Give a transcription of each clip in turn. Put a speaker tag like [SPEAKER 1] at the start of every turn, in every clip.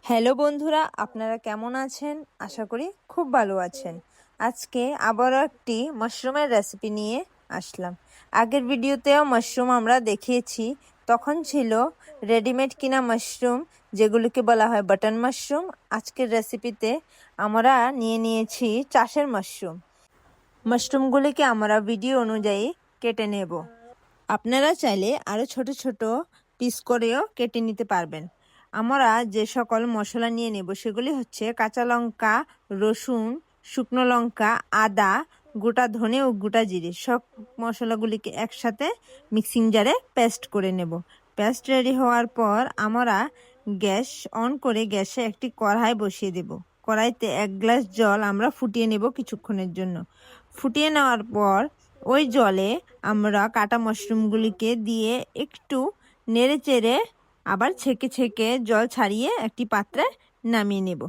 [SPEAKER 1] Hello বন্ধুরা, আপনারা কেমন আছেন? আশা করি খুব ভালো আছেন। আজকে আবারও একটি মাশরুমের রেসিপি নিয়ে আসলাম। আগের ভিডিওতেও মাশরুম আমরা দেখিয়েছি, তখন ছিল রেডিমেড কিনা মাশরুম, যেগুলিকে বলা হয় বাটন মাশরুম। আজকের রেসিপিতে আমরা নিয়ে নিয়েছি চাষের মাশরুম। মাশরুমগুলিকে আমরা ভিডিও অনুযায়ী কেটে নেব। আপনারা চাইলে আরও ছোট ছোট পিস করেও কেটে নিতে পারবেন। আমরা যে সকল মশলা নিয়ে নেব সেগুলি হচ্ছে কাঁচা লঙ্কা, রসুন, শুকনো লঙ্কা, আদা, গোটা ধনে ও গোটা জিরে। সব মশলাগুলিকে একসাথে মিক্সিং জারে পেস্ট করে নেব। পেস্ট রেডি হওয়ার পর আমরা গ্যাস অন করে গ্যাসে একটি কড়াই বসিয়ে দেব। কড়াইতে 1 গ্লাস জল আমরা ফুটিয়ে নেব কিছুক্ষণের জন্য। ফুটিয়ে নেওয়ার পর ওই জলে আমরা কাটা মাশরুমগুলিকে দিয়ে একটু নেড়ে চেড়ে আবার ছেঁকে ছেঁকে জল ছাড়িয়ে একটি পাত্রে নামিয়ে নেব।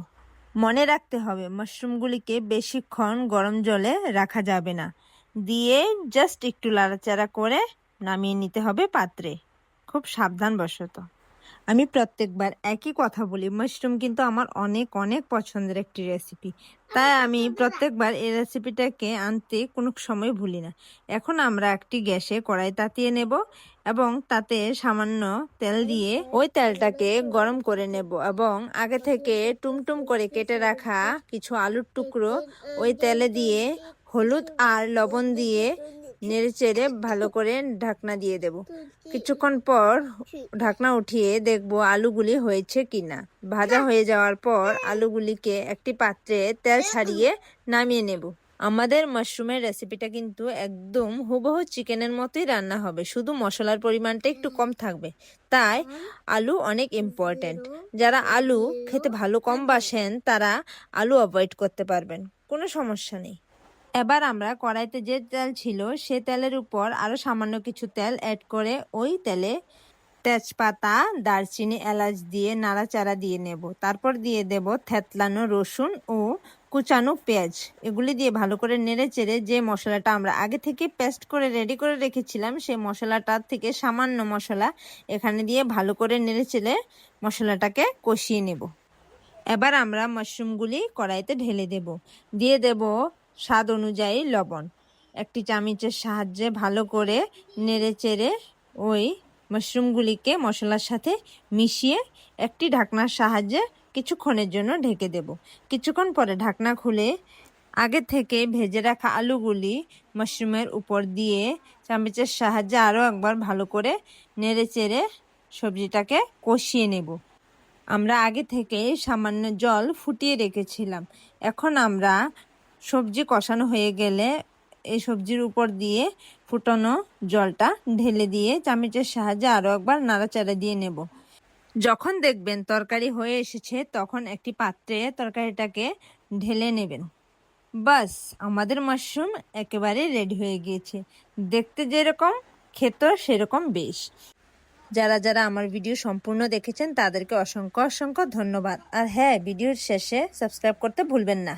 [SPEAKER 1] মনে রাখতে হবে মাশরুমগুলিকে বেশিক্ষণ গরম জলে রাখা যাবে না। দিয়ে জাস্ট একটু নাড়াচাড়া করে নামিয়ে নিতে হবে পাত্রে, খুব সাবধানবশত। আমি প্রত্যেকবার একই কথা বলি, মাশরুম কিন্তু আমার অনেক অনেক পছন্দের একটি রেসিপি, তাই আমি প্রত্যেকবার এই রেসিপিটাকে আনতে কোনো সময় ভুলি না। এখন আমরা একটি গ্যাসে কড়াই তাতিয়ে নেব এবং তাতে সামান্য তেল দিয়ে ওই তেলটাকে গরম করে নেব এবং আগে থেকে টুমটুম করে কেটে রাখা কিছু আলুর টুকরো ওই তেলে দিয়ে হলুদ আর লবণ দিয়ে নেড়ে চেড়ে ভালো করে ঢাকনা দিয়ে দেব। কিছুক্ষণ পর ঢাকনা উঠিয়ে দেখব আলুগুলি হয়েছে কিনা। ভাজা হয়ে যাওয়ার পর আলুগুলিকে একটি পাত্রে তেল ছাড়িয়ে নামিয়ে নেব। আমাদের মাশরুমের রেসিপিটা কিন্তু একদম হুবহু চিকেনের মতোই রান্না হবে, শুধু মশলার পরিমাণটা একটু কম থাকবে। তাই আলু অনেক ইম্পর্ট্যান্ট। যারা আলু খেতে ভালো কম বাসেন তারা আলু অ্যাভয়েড করতে পারবেন, কোনো সমস্যা নেই। এবার আমরা কড়াইতে যে তেল ছিল সে তেলের উপর আরও সামান্য কিছু তেল অ্যাড করে ওই তেলে তেজপাতা, দারচিনি, এলাচ দিয়ে নাড়াচাড়া দিয়ে নেব। তারপর দিয়ে দেব থেতলানো রসুন ও কুচানো পেঁয়াজ। এগুলি দিয়ে ভালো করে নেড়ে চেড়ে যে মশলাটা আমরা আগে থেকে পেস্ট করে রেডি করে রেখেছিলাম সেই মশলাটার থেকে সামান্য মশলা এখানে দিয়ে ভালো করে নেড়ে চেড়ে মশলাটাকে কষিয়ে নেব। এবার আমরা মাশরুমগুলি কড়াইতে ঢেলে দেব। দিয়ে দেব স্বাদ অনুযায়ী লবণ। একটি চামচের সাহায্যে ভালো করে নেড়ে চেড়ে ওই মাশরুমগুলিকে মশলার সাথে মিশিয়ে একটি ঢাকনার সাহায্যে কিছুক্ষণের জন্য ঢেকে দেব। কিছুক্ষণ পরে ঢাকনা খুলে আগে থেকে ভেজে রাখা আলুগুলি মাশরুমের উপর দিয়ে চামচের সাহায্যে আরও একবার ভালো করে নেড়ে চেড়ে সবজিটাকে কষিয়ে নেব। আমরা আগে থেকে সামান্য জল ফুটিয়ে রেখেছিলাম। এখন আমরা সবজি কষানো হয়ে গেলে এই সবজির উপর দিয়ে ফুটানো জলটা ঢেলে দিয়ে চামচের সাহায্যে আরও একবার নাড়াচাড়া দিয়ে নেব। যখন দেখবেন তরকারি হয়ে এসেছে তখন একটি পাত্রে তরকারিটাকে ঢেলে নেবেন। বাস, আমাদের মাশরুম একেবারে রেডি হয়ে গিয়েছে। দেখতে যেরকম, খেতেও সেরকম বেশ। যারা যারা আমার ভিডিও সম্পূর্ণ দেখেছেন তাদেরকে অসংখ্য অসংখ্য ধন্যবাদ। আর হ্যাঁ, ভিডিওর শেষে সাবস্ক্রাইব করতে ভুলবেন না।